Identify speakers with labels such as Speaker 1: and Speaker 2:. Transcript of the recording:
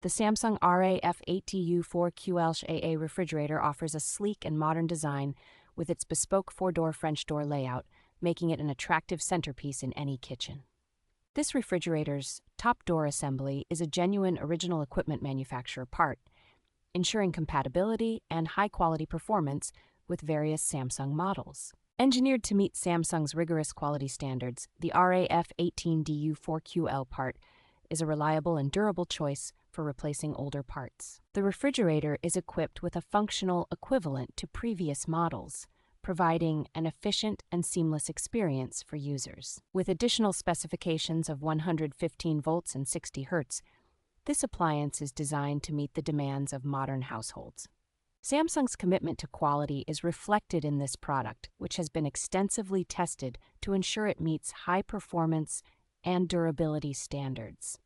Speaker 1: The Samsung RA-F18DU4QL AA refrigerator offers a sleek and modern design with its bespoke four-door French door layout, making it an attractive centerpiece in any kitchen. This refrigerator's top door assembly is a genuine original equipment manufacturer part, ensuring compatibility and high-quality performance with various Samsung models. Engineered to meet Samsung's rigorous quality standards, the RA-F18DU4QL part is a reliable and durable choice for replacing older parts. The refrigerator is equipped with a functional equivalent to previous models, providing an efficient and seamless experience for users. With additional specifications of 115 volts and 60 Hz, this appliance is designed to meet the demands of modern households. Samsung's commitment to quality is reflected in this product, which has been extensively tested to ensure it meets high performance and durability standards.